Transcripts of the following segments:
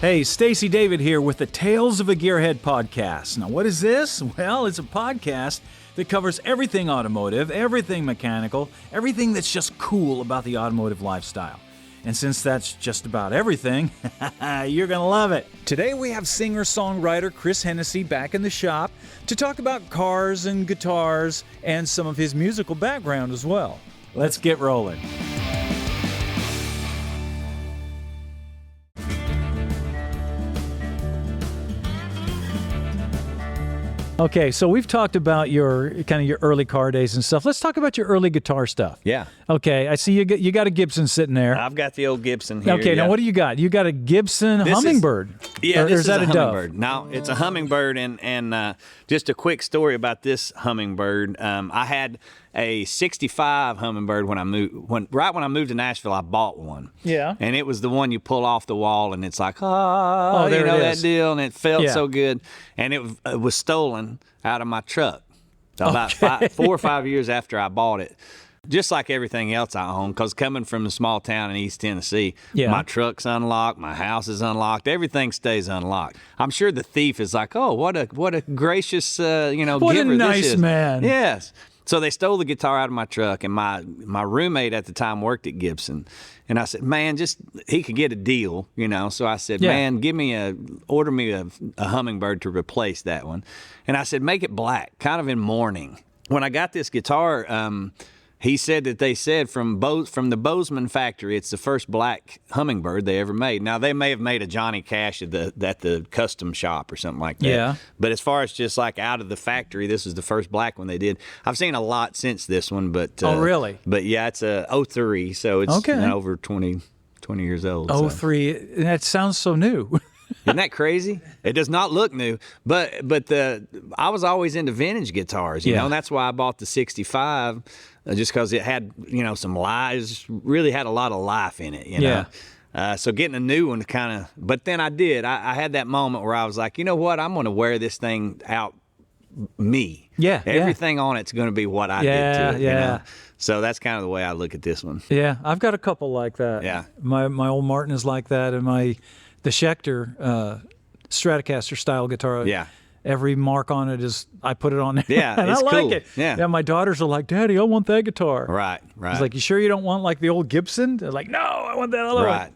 Hey, Stacey David here with the Tales of a Gearhead podcast. Now, what is this? Well, it's a podcast that covers everything automotive, everything mechanical, everything that's just cool about the automotive lifestyle. And since that's just about everything, you're going to love it. Today we have singer-songwriter Chris Hennessee back in the shop to talk about cars and guitars and some of his musical background as well. Let's get rolling. Okay, so we've talked about your early car days and stuff. Let's talk about your early guitar stuff. Yeah. Okay, I see you got a Gibson sitting there. I've got the old Gibson here. Okay, now what do you got? You got a Gibson Hummingbird. This is that a Dove? Hummingbird. No, it's a Hummingbird, and just a quick story about this Hummingbird. I had a '65 Hummingbird when I moved. Right when I moved to Nashville, I bought one. Yeah. And it was the one you pull off the wall, and it's like, there it that is. deal, and it felt so good. And it was stolen out of my truck about 4 or 5 years after I bought it. Just like everything else I own, because coming from a small town in East Tennessee, my truck's unlocked, my house is unlocked, everything stays unlocked. I'm sure the thief is like, oh, what a gracious, What giver a nice this is. man. Yes. So they stole the guitar out of my truck, and my roommate at the time worked at Gibson. And I said, man, he could get a deal, So I said, man, order me a Hummingbird to replace that one. And I said, make it black, kind of in mourning. When I got this guitar, he said that they said from the Bozeman factory, it's the first black Hummingbird they ever made. Now, they may have made a Johnny Cash at the custom shop or something like that. Yeah. But as far as just like out of the factory, this is the first black one they did. I've seen a lot since this one, but oh, really? But yeah, it's a 03, so it's over 20 years old. 03, that sounds so new. Isn't that crazy? It does not look new, but I was always into vintage guitars, you know, and that's why I bought the '65, just because it had, some lives, really had a lot of life in it, you know. So getting a new one but then I had that moment where I was like, you know what, I'm going to wear this thing out me. Yeah. Everything on it's going to be what I did to it, you know? So that's kind of the way I look at this one. Yeah, I've got a couple like that. Yeah. My old Martin is like that, and the Schecter Stratocaster style guitar. Yeah. Every mark on it is, I put it on there. Yeah, and it's I like cool. it. Yeah. My daughters are like, Daddy, I want that guitar. Right. He's like, you sure you don't want like the old Gibson? They're like, no, I want that other one.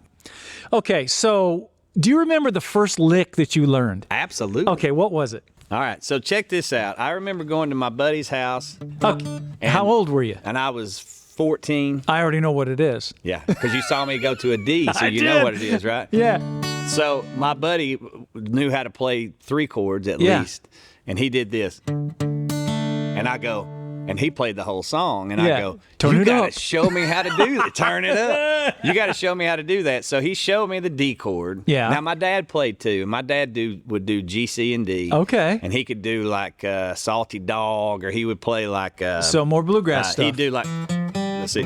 Okay, so do you remember the first lick that you learned? Absolutely. Okay, what was it? All right, so check this out. I remember going to my buddy's house. Okay. How old were you? And I was 14. I already know what it is. Yeah, because you saw me go to a D, so you know what it is, right? Yeah. So my buddy knew how to play 3 chords at least, and he did this. And I go, and he played the whole song, and I go, you got to show me how to do that. Turn it up. You got to show me how to do that. So he showed me the D chord. Yeah. Now, my dad played too. My dad would do G, C, and D. Okay. And he could do like Salty Dog, or he would play like... so more bluegrass stuff. He'd do like... Let's see.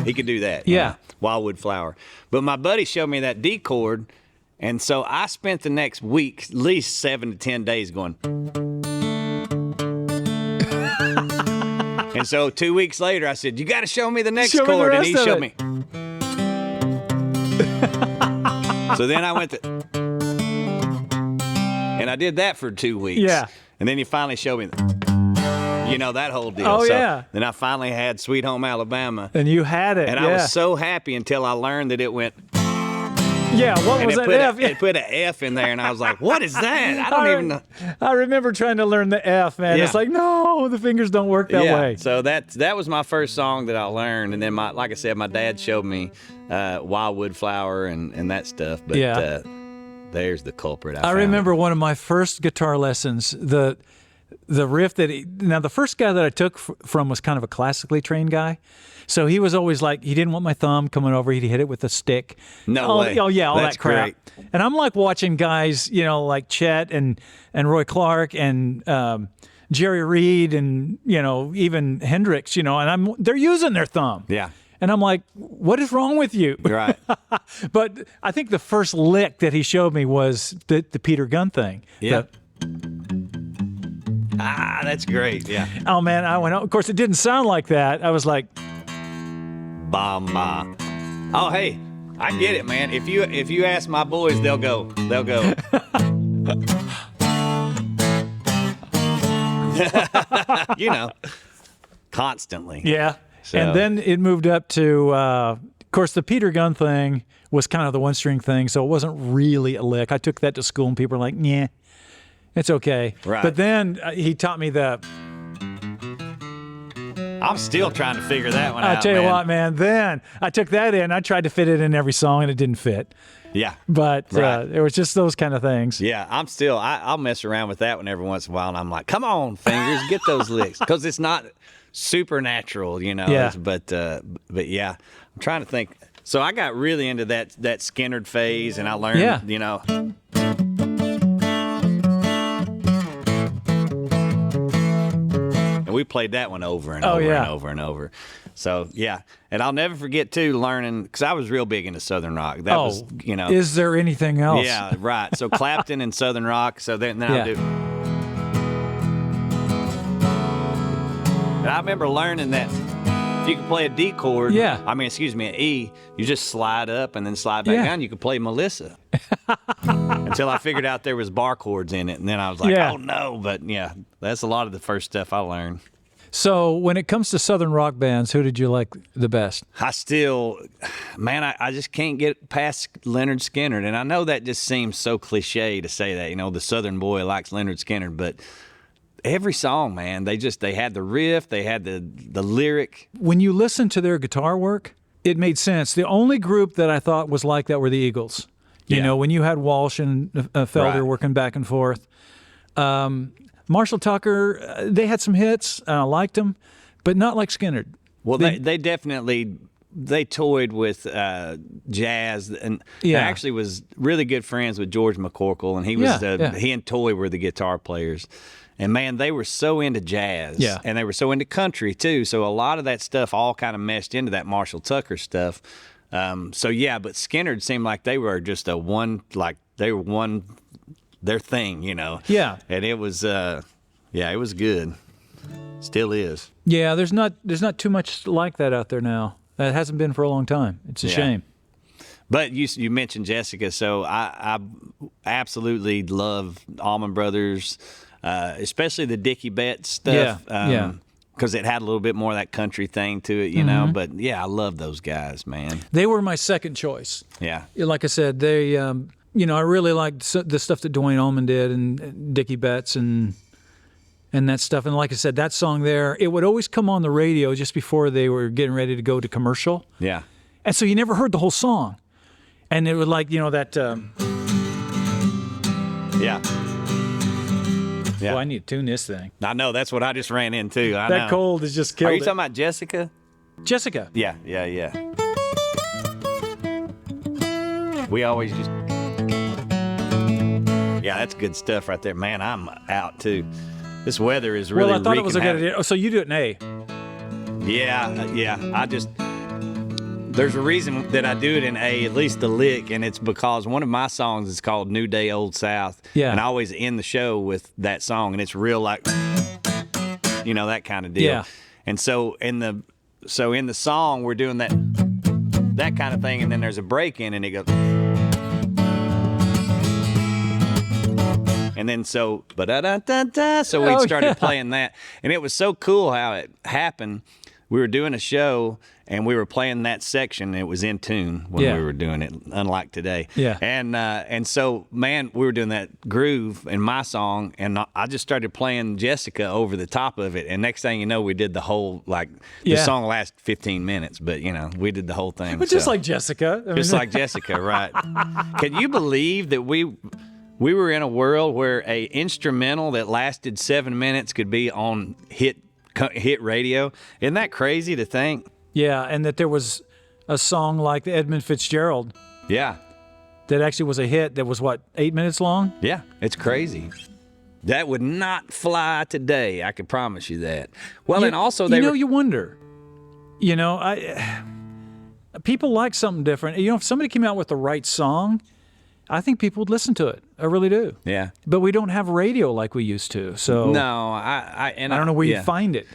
He could do that. Yeah. Wildwood Flower. But my buddy showed me that D chord, and so I spent the next week, at least 7 to 10 days going. And so 2 weeks later, I said, you got to show me the next chord. And he showed me. So then I went to... And I did that for 2 weeks. Yeah. And then he finally showed me... that whole deal. Oh, so yeah. Then I finally had Sweet Home Alabama. And you had it, And I was so happy until I learned that it went... Yeah, what was that F? It put an F in there, and I was like, what is that? I don't even know. I remember trying to learn the F, man. Yeah. It's like, no, the fingers don't work that way. So that was my first song that I learned. And then, like I said, my dad showed me Wildwood Flower and that stuff. But there's the culprit. I remember one of my first guitar lessons, the riff now the first guy that I took from was kind of a classically trained guy. So he was always like, he didn't want my thumb coming over. He'd hit it with a stick. No way. Oh, yeah, all That's that crap. Great. And I'm like watching guys, like Chet and Roy Clark and Jerry Reed and, even Hendrix, and they're using their thumb. Yeah. And I'm like, what is wrong with you? Right. But I think the first lick that he showed me was the Peter Gunn thing. Yeah. That's great. Yeah. Oh, man, I went, of course, it didn't sound like that. I was like... Bamba. Oh, hey, I get it, man. If you ask my boys, they'll go. They'll go. You know, constantly. Yeah. So. And then it moved up to, of course, the Peter Gunn thing was kind of the one-string thing, so it wasn't really a lick. I took that to school, and people were like, yeah, it's okay. Right. But then he taught me the... I'm still trying to figure that one out, I'll tell you what, man. Then I took that in. I tried to fit it in every song, and it didn't fit. Yeah. But right. It was just those kind of things. Yeah, I'll mess around with that one every once in a while, and I'm like, come on, fingers, get those licks. Because it's not supernatural, you know. Yeah. But yeah, I'm trying to think. So I got really into that Skinnerd phase, and I learned, you know. And we played that one over and over and over and over. So, yeah. And I'll never forget, too, learning, because I was real big into Southern rock. That was, you know. Is there anything else? Yeah, right. So Clapton and Southern rock. So then I'll do. And I remember learning that if you could play a D chord, an E, you just slide up and then slide back down. You could play Melissa. Until I figured out there was bar chords in it. And then I was like, oh, no. But, yeah, that's a lot of the first stuff I learned. So when it comes to Southern rock bands, who did you like the best? I just can't get past Lynyrd Skynyrd. And I know that just seems so cliche to say that, you know, the Southern boy likes Lynyrd Skynyrd, but every song, man, they had the riff, they had the lyric. When you listen to their guitar work, it made sense. The only group that I thought was like that were the Eagles. You know, when you had Walsh and Felder working back and forth. Marshall Tucker, they had some hits, and I liked them, but not like Skynyrd. Well, they definitely toyed with jazz, and I actually was really good friends with George McCorkle, and he was he and Toy were the guitar players. And, man, they were so into jazz, and they were so into country, too. So a lot of that stuff all kind of meshed into that Marshall Tucker stuff. But Skynyrd seemed like they were just their thing, you know. Yeah. And it was, it was good. Still is. Yeah, there's not too much like that out there now. That hasn't been for a long time. It's a shame. But you mentioned Jessica, so I absolutely love Allman Brothers, especially the Dickie Betts stuff. Because it had a little bit more of that country thing to it, you know. But, I love those guys, man. They were my second choice. Yeah. Like I said, they, I really liked the stuff that Dwayne Allman did and Dickie Betts and that stuff. And like I said, that song there, it would always come on the radio just before they were getting ready to go to commercial. Yeah. And so you never heard the whole song. And it was like, that... Yeah. Well, I need to tune this thing. I know. That's what I just ran into. That cold is just killed. Are you talking about Jessica? Jessica. Yeah. We always just... Yeah, that's good stuff right there. Man, I'm out, too. This weather is really... Well, I thought it was a good idea. Oh, so you do it in A. Yeah. I just... There's a reason that I do it in A, at least the lick, and it's because one of my songs is called New Day, Old South. Yeah. And I always end the show with that song, and it's real like, that kind of deal. Yeah. And so in the song, we're doing that kind of thing, and then there's a break in, and it goes... And then so we started playing that. And it was so cool how it happened. We were doing a show, and we were playing that section, and it was in tune when we were doing it, unlike today. Yeah. And so, man, we were doing that groove in my song, and I just started playing Jessica over the top of it. And next thing you know, we did the whole, the song lasted 15 minutes, but, we did the whole thing. But just like Jessica. Just like Jessica, right. Can you believe that we were in a world where a instrumental that lasted 7 minutes could be on hit radio? Isn't that crazy to think? Yeah, and that there was a song like the Edmund Fitzgerald. Yeah. That actually was a hit that was, 8 minutes long? Yeah, it's crazy. That would not fly today, I can promise you that. Well, and also you wonder. People like something different. If somebody came out with the right song, I think people would listen to it. I really do. Yeah. But we don't have radio like we used to. So no, I don't know where you find it.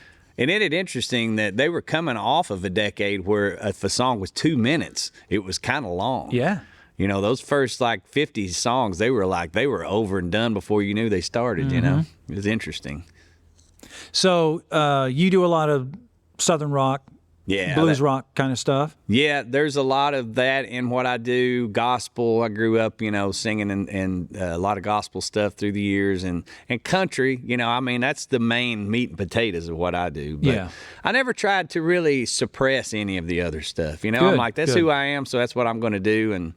And isn't it interesting that they were coming off of a decade where if a song was 2 minutes, it was kind of long. Yeah. You know, those first like 50 songs, they were over and done before you knew they started, you know? It was interesting. So you do a lot of Southern rock, blues rock kind of stuff? Yeah, there's a lot of that in what I do. Gospel, I grew up, you know, singing and a lot of gospel stuff through the years. And country, you know, I mean, that's the main meat and potatoes of what I do. But I never tried to really suppress any of the other stuff. You know, I'm like, that's who I am, so that's what I'm going to do. And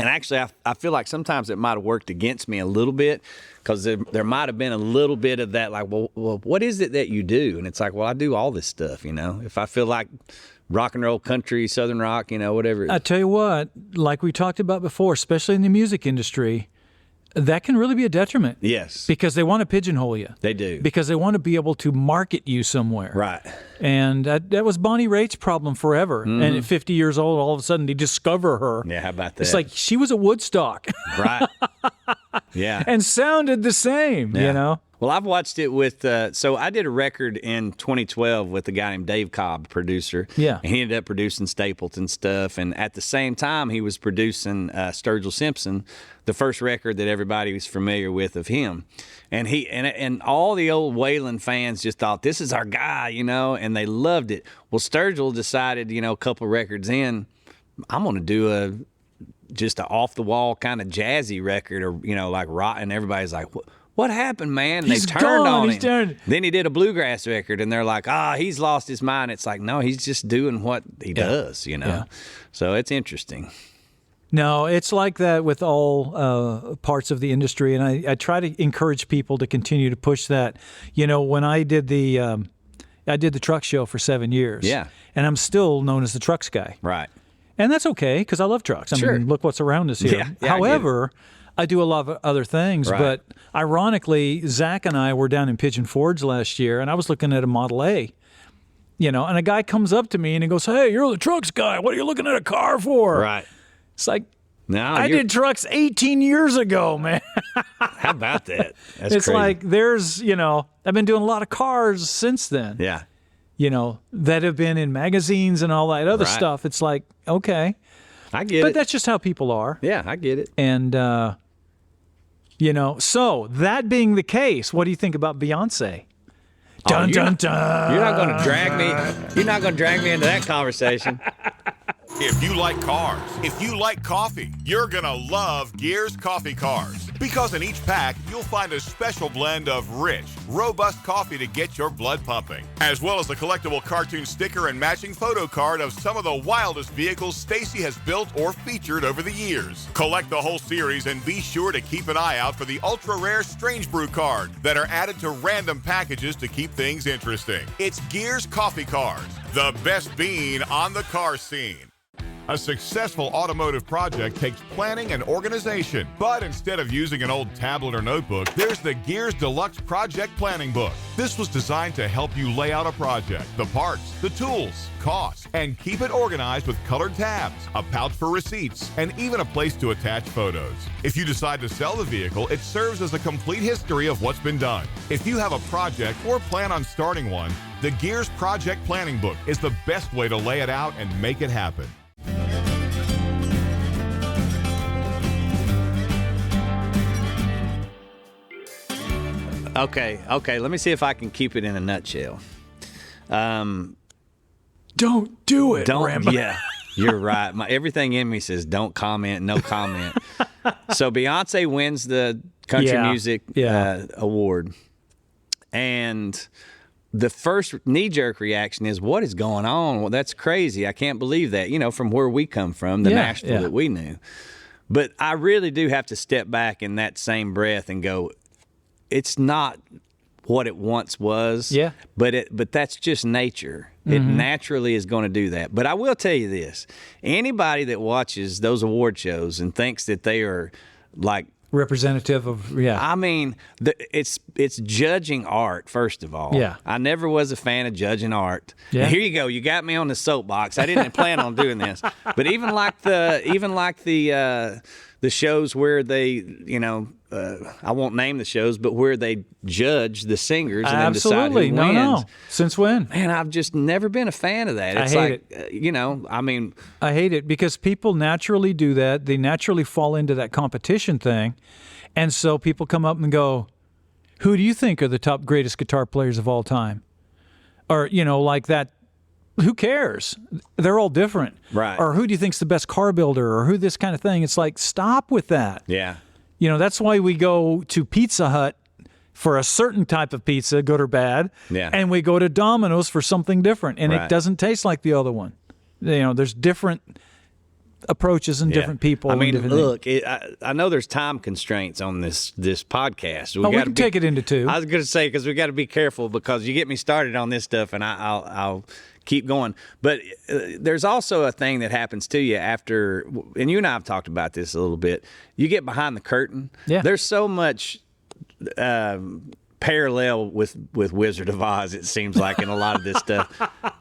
actually, I feel like sometimes it might have worked against me a little bit, because there might have been a little bit of that, like, well, what is it that you do? And it's like, well, I do all this stuff, you know. If I feel like rock and roll, country, Southern rock, you know, whatever. I tell you what, like we talked about before, especially in the music industry, that can really be a detriment. Yes. Because they want to pigeonhole you. They do. Because they want to be able to market you somewhere. Right. And that was Bonnie Raitt's problem forever. And at 50 years old, all of a sudden, they discover her. Yeah, how about that? It's like she was at Woodstock. Right. Yeah. And sounded the same, you know? Well, I've watched it with, so I did a record in 2012 with a guy named Dave Cobb, producer. Yeah. And he ended up producing Stapleton stuff. And at the same time, he was producing Sturgill Simpson, the first record that everybody was familiar with of him. And he and all the old Waylon fans just thought, this is our guy, you know, and they loved it. Well, Sturgill decided, you know, a couple records in, I'm going to do just an off-the-wall kind of jazzy record, or, you know, like rock, and everybody's like, what happened, man? And He's they turned gone. on He's him. turned. Then he did a bluegrass record, and they're like, he's lost his mind. It's like, no, he's just doing what he does, you know? Yeah. So it's interesting. No, it's like that with all parts of the industry, and I try to encourage people to continue to push that. You know, when I did the truck show for 7 years, and I'm still known as the trucks guy. Right. And that's okay, because I love trucks. I mean, look what's around us here. Yeah, However, I do a lot of other things. Right. But ironically, Zach and I were down in Pigeon Forge last year, and I was looking at a Model A. You know, and a guy comes up to me and he goes, "Hey, you're the trucks guy. What are you looking at a car for?" Right. It's like, no, I did trucks 18 years ago, man. How about that? That's it's crazy. like there's, you know, I've been doing a lot of cars since then. Yeah. You know, that have been in magazines and all that other stuff. It's like, okay. I get it. But that's just how people are. Yeah, I get it. And, you know, so that being the case, what do you think about Beyonce? Dun, dun, dun. You're not going to drag me. You're not going to drag me into that conversation. If you like cars, if you like coffee, you're going to love Gears Coffee Cars. Because in each pack, you'll find a special blend of rich, robust coffee to get your blood pumping, as well as a collectible cartoon sticker and matching photo card of some of the wildest vehicles Stacey has built or featured over the years. Collect the whole series and be sure to keep an eye out for the ultra-rare Strange Brew card that are added to random packages to keep things interesting. It's Gears Coffee Cars, the best bean on the car scene. A successful automotive project takes planning and organization, but instead of using an old tablet or notebook, there's the Gears Deluxe Project Planning Book. This was designed to help you lay out a project, the parts, the tools, costs, and keep it organized with colored tabs, a pouch for receipts, and even a place to attach photos. If you decide to sell the vehicle, it serves as a complete history of what's been done. If you have a project or plan on starting one, the Gears Project Planning Book is the best way to lay it out and make it happen. Okay. Let me see if I can keep it in a nutshell. Don't do it, Rambo. Yeah, you're right. Everything in me says don't comment, no comment. So Beyonce wins the country music award, and the first knee-jerk reaction is, what is going on? Well, that's crazy. I can't believe that, you know, from where we come from, the Nashville that we knew. But I really do have to step back in that same breath and go, it's not what it once was. Yeah. But that's just nature. It naturally is going to do that. But I will tell you this. Anybody that watches those award shows and thinks that they are like representative of, I mean, it's judging art, first of all. Yeah. I never was a fan of judging art. Yeah. Here you go. You got me on the soapbox. I didn't plan on doing this. But even like the the shows where they, I won't name the shows, but where they judge the singers and then decide who wins. No. Since when? Man, I've just never been a fan of that. It's I hate it. I hate it because people naturally do that. They naturally fall into that competition thing. And so people come up and go, who do you think are the top greatest guitar players of all time? Or, like that. Who cares? They're all different. Right. Or who do you think's the best car builder, or who this kind of thing? It's like, stop with that. Yeah. That's why we go to Pizza Hut for a certain type of pizza, good or bad. Yeah. And we go to Domino's for something different, and Right. it doesn't taste like the other one. There's different approaches and different people. I mean, and different look, I know there's time constraints on this podcast. we can take it into 2. I was going to say, because we got to be careful, because you get me started on this stuff, and I'll keep going. But there's also a thing that happens to you after, and you and I have talked about this a little bit. You get behind the curtain. Yeah. There's so much parallel with Wizard of Oz, it seems like, in a lot of this stuff,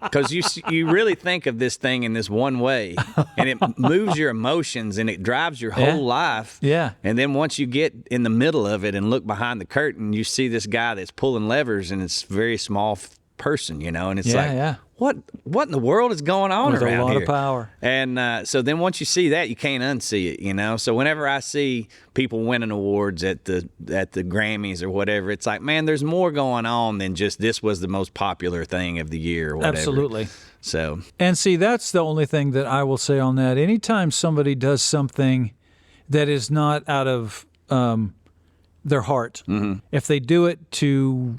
because you really think of this thing in this one way, and it moves your emotions and it drives your whole life. Yeah. And then once you get in the middle of it and look behind the curtain, you see this guy that's pulling levers, and it's a very small person, and it's what in the world is going on There's around here? a lot of power. And so then once you see that, you can't unsee it, So whenever I see people winning awards at the Grammys or whatever, it's like, man, there's more going on than just this was the most popular thing of the year or whatever. Absolutely. So. And see, that's the only thing that I will say on that. Anytime somebody does something that is not out of their heart, if they do it to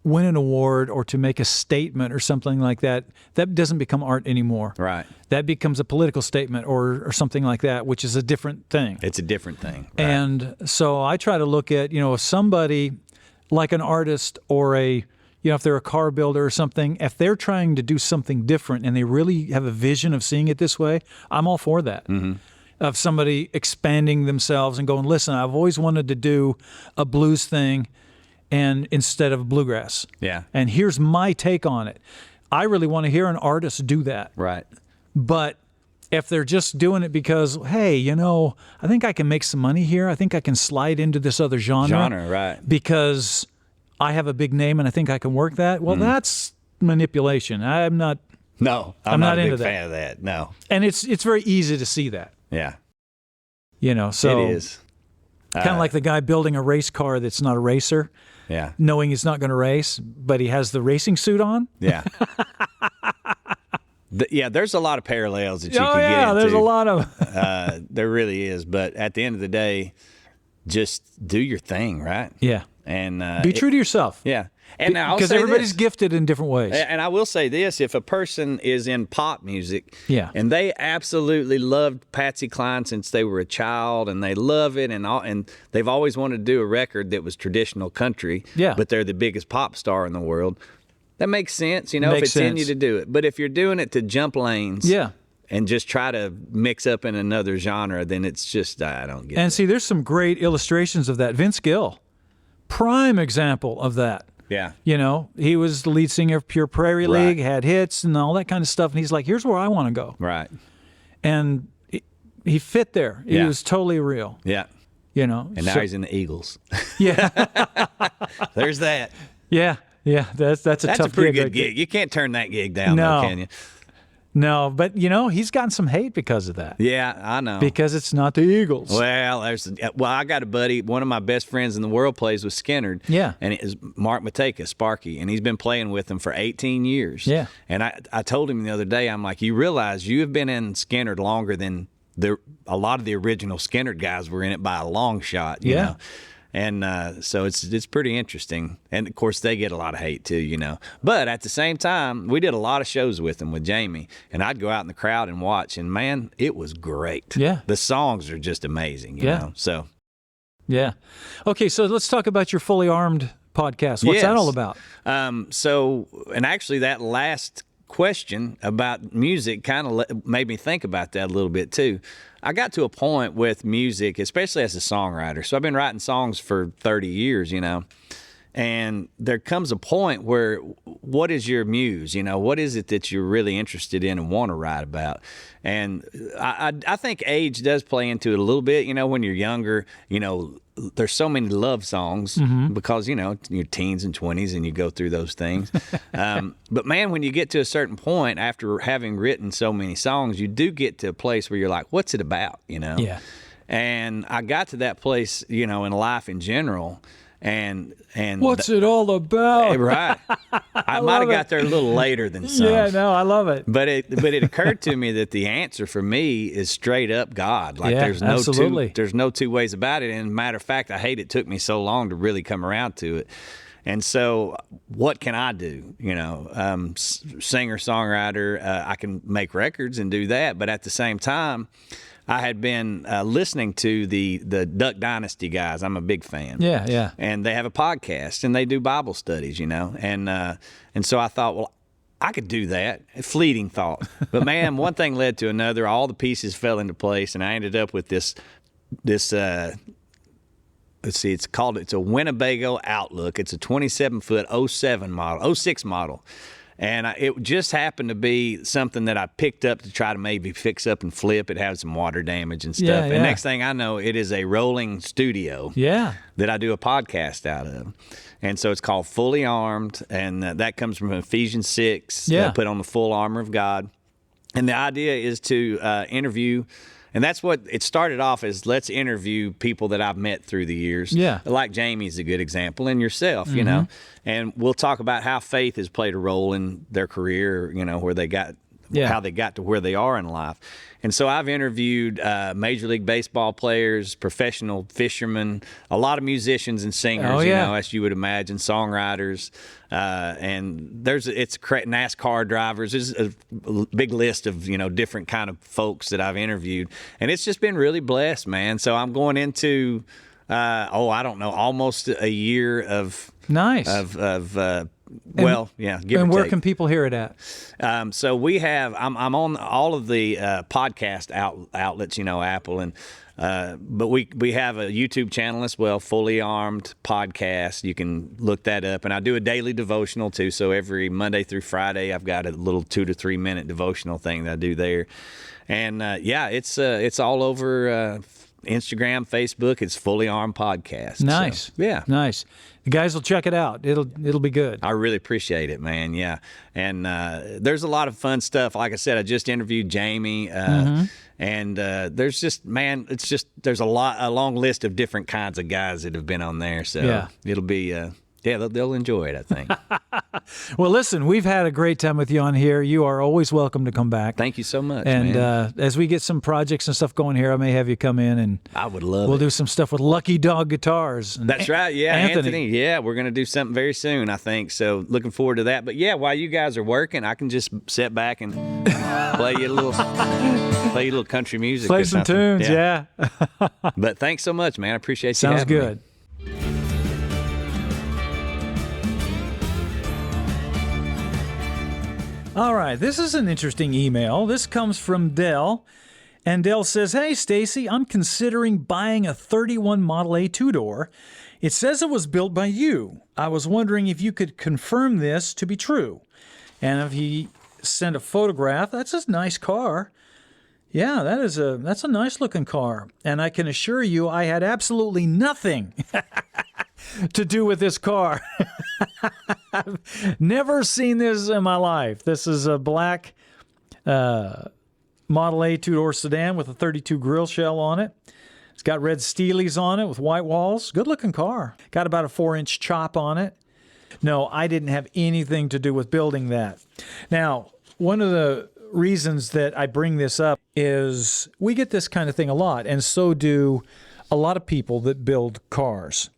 win an award or to make a statement or something like that, that doesn't become art anymore. Right. That becomes a political statement or something like that, which is a different thing. It's a different thing. Right. And so I try to look at, if somebody like an artist or if they're a car builder or something, if they're trying to do something different and they really have a vision of seeing it this way, I'm all for that. Mm-hmm. Of somebody expanding themselves and going, listen, I've always wanted to do a blues thing and instead of bluegrass. Yeah. And here's my take on it. I really want to hear an artist do that. Right. But if they're just doing it because, hey, I think I can make some money here. I think I can slide into this other genre. Right. Because I have a big name and I think I can work that. Well, that's manipulation. I'm not No, I'm not a into big fan of that. No. And it's very easy to see that. Yeah. So it is. Kind of like the guy building a race car that's not a racer. Yeah. Knowing he's not going to race, but he has the racing suit on. Yeah. There's a lot of parallels that you can get into. There's a lot of. There really is. But at the end of the day, just do your thing, right? Yeah. And be true to yourself. Yeah. And now because everybody's gifted in different ways. And I will say this, if a person is in pop music and they absolutely loved Patsy Cline since they were a child and they love it and they've always wanted to do a record that was traditional country, but they're the biggest pop star in the world, that makes sense, if it's in you to do it. But if you're doing it to jump lanes and just try to mix up in another genre, then it's just, I don't get it. And see, there's some great illustrations of that. Vince Gill, prime example of that. Yeah. He was the lead singer of Pure Prairie League, had hits and all that kind of stuff. And he's like, here's where I want to go. Right. And he fit there. He was totally real. Yeah. And now he's in the Eagles. Yeah. There's that. Yeah. Yeah. That's a pretty good gig. You can't turn that gig down, though, can you? No, but he's gotten some hate because of that. Yeah, I know. Because it's not the Eagles. Well, I got a buddy, one of my best friends in the world plays with Skinnerd. Yeah. And it is Mark Mateka, Sparky, and he's been playing with them for 18 years. Yeah. And I told him the other day, I'm like, you realize you have been in Skinnerd longer than a lot of the original Skinnerd guys were in it by a long shot, you know. And so it's pretty interesting. And, of course, they get a lot of hate, too, But at the same time, we did a lot of shows with them, with Jamie. And I'd go out in the crowd and watch. And, man, it was great. Yeah. The songs are just amazing, you know. So. Yeah. Okay, so let's talk about your Fully Armed podcast. What's that all about? And actually that last question about music kind of made me think about that a little bit, too. I got to a point with music, especially as a songwriter. So I've been writing songs for 30 years, And there comes a point where, what is your muse? You know, what is it that you're really interested in and want to write about? And I think age does play into it a little bit. You know, when you're younger, you know, there's so many love songs because, you know, you're teens and 20s and you go through those things. But man, when you get to a certain point after having written so many songs, you do get to a place where you're like, what's it about? You know? Yeah. And I got to that place, you know, in life in general. And what's it all about? Right. I might have got there a little later than some. Yeah, no, I love it. But it occurred to me that the answer for me is straight up God. Like Yeah, there's no two ways about it. And matter of fact, I hate it took me so long to really come around to it. And so, what can I do? You know, singer, songwriter. I can make records and do that. But at the same time, I had been listening to the Duck Dynasty guys. I'm a big fan. Yeah, yeah. And they have a podcast, and they do Bible studies, you know. And so I thought, well, I could do that. A fleeting thought. But, man, one thing led to another. All the pieces fell into place, and I ended up with this let's see, it's a Winnebago Outlook. It's a 27-foot 06 model. And it just happened to be something that I picked up to try to maybe fix up and flip. It had some water damage and stuff. Yeah, yeah. And next thing I know, it is a rolling studio that I do a podcast out of. And so it's called Fully Armed, and that comes from Ephesians 6, put on the full armor of God. And the idea is to interview. And that's what it started off as. Let's interview people that I've met through the years. Yeah. Like Jamie's a good example, and yourself, you know. And we'll talk about how faith has played a role in their career, you know, where they got, how they got to where they are in life. And so I've interviewed Major League Baseball players, professional fishermen, a lot of musicians and singers, you know, as you would imagine, songwriters. And it's NASCAR drivers. There's a big list of, you know, different kind of folks that I've interviewed. And it's just been really blessed, man. So I'm going into, I don't know, almost a year of... Nice. Well, yeah. And where can people hear it at? So we have. I'm on all of the podcast outlets, you know, Apple, and but we have a YouTube channel as well, Fully Armed Podcast. You can look that up, and I do a daily devotional too. So every Monday through Friday, I've got a little 2 to 3 minute devotional thing that I do there, and it's all over. Instagram, Facebook, it's Fully Armed Podcast. Nice. So, nice. The guys will check it out. It'll be good. I really appreciate it, man. Yeah. And there's a lot of fun stuff. Like I said, I just interviewed Jamie, and there's just, man, there's a long list of different kinds of guys that have been on there. So it'll be they'll enjoy it, I think. Well, listen, we've had a great time with you on here. You are always welcome to come back. Thank you so much, and, man. As we get some projects and stuff going here, I may have you come in, and I would love we'll do some stuff with Lucky Dog Guitars. That's right. Yeah, Anthony. Yeah, we're going to do something very soon, I think. So looking forward to that. But yeah, while you guys are working, I can just sit back and play you a little country music. Play some tunes, yeah. But thanks so much, man. I appreciate you. Sounds good. Me. All right, this is an interesting email. This comes from Dell, and Dell says, "Hey, Stacey, I'm considering buying a 31 Model A two-door. It says it was built by you. I was wondering if you could confirm this to be true." And if he sent a photograph, that's a nice car. Yeah, that's a nice-looking car. And I can assure you I had absolutely nothing to do with this car. I've never seen this in my life. This is a black Model A two-door sedan with a 32 grill shell on it. It's got red Steelies on it with white walls. Good-looking car. Got about a 4-inch chop on it. No, I didn't have anything to do with building that. Now, one of the reasons that I bring this up is we get this kind of thing a lot, and so do a lot of people that build cars.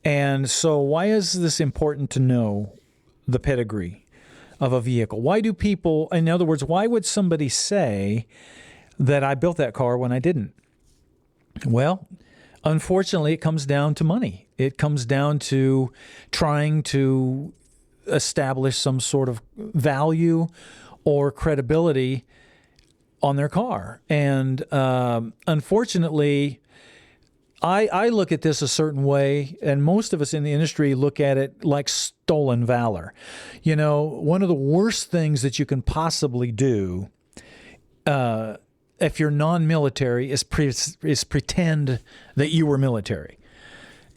And so why is this important to know the pedigree of a vehicle? Why do people, in other words, why would somebody say that I built that car when I didn't? Well, unfortunately, it comes down to money. It comes down to trying to establish some sort of value or credibility on their car. And unfortunately, I look at this a certain way, and most of us in the industry look at it like stolen valor. You know, one of the worst things that you can possibly do if you're non-military is pretend that you were military.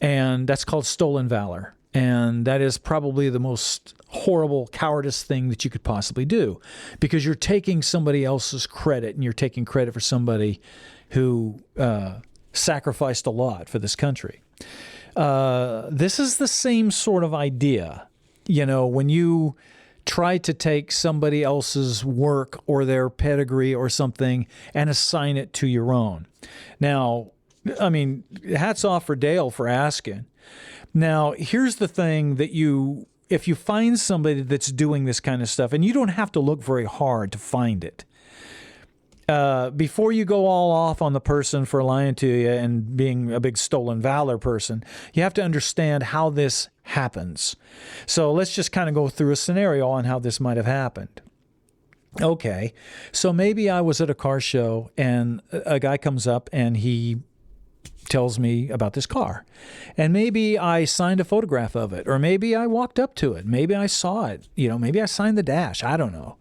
And that's called stolen valor. And that is probably the most horrible cowardice thing that you could possibly do, because you're taking somebody else's credit, and you're taking credit for somebody who sacrificed a lot for this country. This is the same sort of idea. You know, when you try to take somebody else's work or their pedigree or something and assign it to your own. Now, I mean, hats off for Dale for asking. Now, here's the thing that if you find somebody that's doing this kind of stuff, and you don't have to look very hard to find it, before you go all off on the person for lying to you and being a big stolen valor person, you have to understand how this happens. So let's just kind of go through a scenario on how this might have happened. Okay, so maybe I was at a car show and a guy comes up and he tells me about this car. And maybe I signed a photograph of it, or maybe I walked up to it. Maybe I saw it. You know, maybe I signed the dash. I don't know.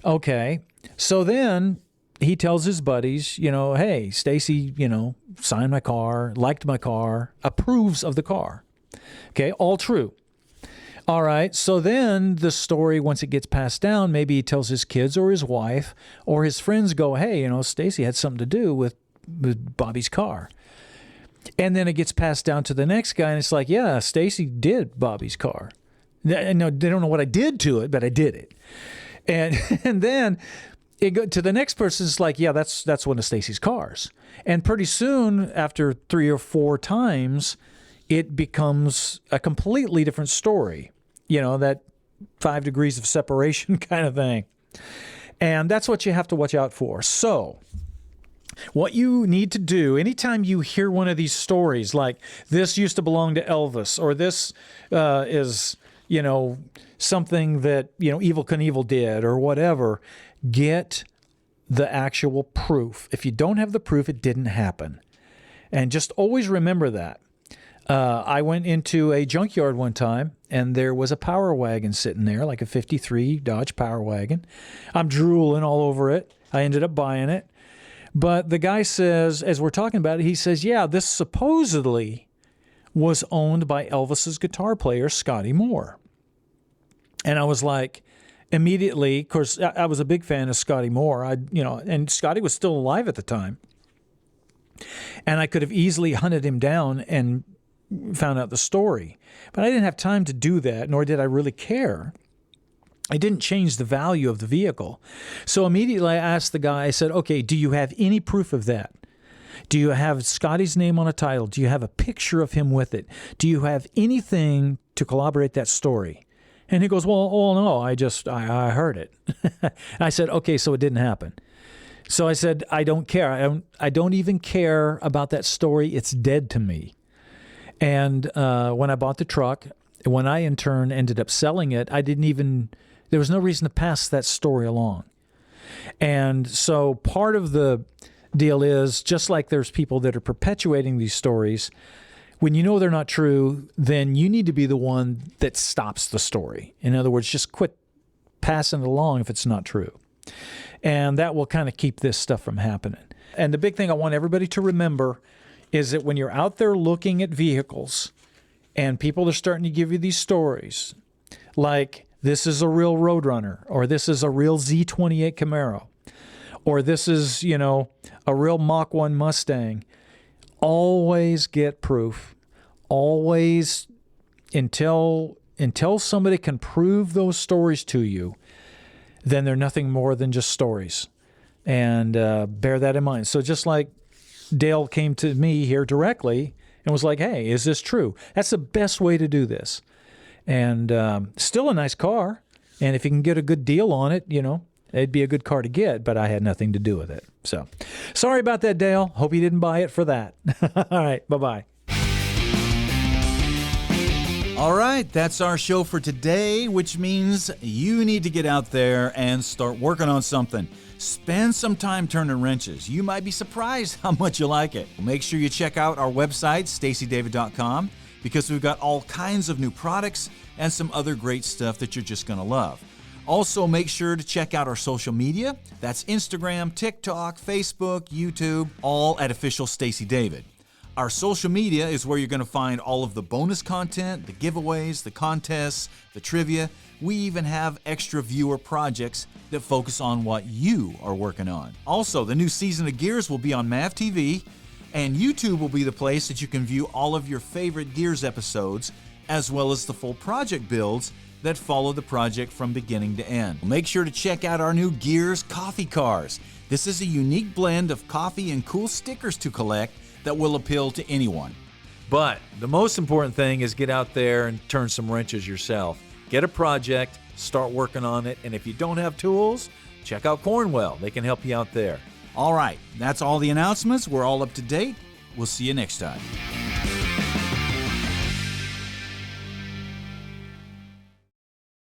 Okay, so then he tells his buddies, you know, hey, Stacey, you know, signed my car, liked my car, approves of the car. Okay, all true. All right, so then the story, once it gets passed down, maybe he tells his kids or his wife or his friends go, hey, you know, Stacey had something to do with Bobby's car. And then it gets passed down to the next guy, and it's like, yeah, Stacey did Bobby's car. No, they don't know what I did to it, but I did it. And then it go to the next person. It's like, yeah, that's one of Stacey's cars. And pretty soon, after 3 or 4 times, it becomes a completely different story. You know, that 5 degrees of separation kind of thing. And that's what you have to watch out for. So what you need to do anytime you hear one of these stories, like this used to belong to Elvis, or this is, you know, something that, you know, Evel Knievel did, or whatever, get the actual proof. If you don't have the proof, it didn't happen. And just always remember that. I went into a junkyard one time, and there was a Power Wagon sitting there, like a 53 Dodge Power Wagon. I'm drooling all over it. I ended up buying it. But the guy says, as we're talking about it, he says, yeah, this supposedly was owned by Elvis's guitar player, Scotty Moore. And I was like, immediately, of course, I was a big fan of Scotty Moore. And Scotty was still alive at the time. And I could have easily hunted him down and found out the story. But I didn't have time to do that, nor did I really care. I didn't change the value of the vehicle. So immediately I asked the guy, I said, okay, do you have any proof of that? Do you have Scotty's name on a title? Do you have a picture of him with it? Do you have anything to corroborate that story? And he goes, well, no, I heard it. I said, okay, so it didn't happen. So I said, I don't care. I don't even care about that story. It's dead to me. And when I bought the truck, when I in turn ended up selling it, there was no reason to pass that story along. And so part of the deal is, just like there's people that are perpetuating these stories, when you know they're not true, then you need to be the one that stops the story. In other words, just quit passing it along if it's not true. And that will kind of keep this stuff from happening. And the big thing I want everybody to remember is that when you're out there looking at vehicles and people are starting to give you these stories, like this is a real Roadrunner, or this is a real Z28 Camaro, or this is, you know, a real Mach 1 Mustang, always get proof. Always, until somebody can prove those stories to you, then they're nothing more than just stories. And bear that in mind. So just like Dale came to me here directly and was like, hey, is this true? That's the best way to do this. And still a nice car. And if you can get a good deal on it, you know, it'd be a good car to get, but I had nothing to do with it. So sorry about that, Dale. Hope you didn't buy it for that. All right, bye-bye. All right, that's our show for today, which means you need to get out there and start working on something. Spend some time turning wrenches. You might be surprised how much you like it. Make sure you check out our website, staceydavid.com, because we've got all kinds of new products and some other great stuff that you're just going to love. Also, make sure to check out our social media. That's Instagram, TikTok, Facebook, YouTube, all at Official Stacey David. Our social media is where you're going to find all of the bonus content, the giveaways, the contests, the trivia. We even have extra viewer projects that focus on what you are working on. Also, the new season of Gears will be on MAV TV, and YouTube will be the place that you can view all of your favorite Gears episodes, as well as the full project builds that follow the project from beginning to end. Make sure to check out our new Gears coffee cars. This is a unique blend of coffee and cool stickers to collect that will appeal to anyone. But the most important thing is get out there and turn some wrenches yourself. Get a project, start working on it, and if you don't have tools, check out Cornwell. They can help you out there. All right, that's all the announcements. We're all up to date. We'll see you next time.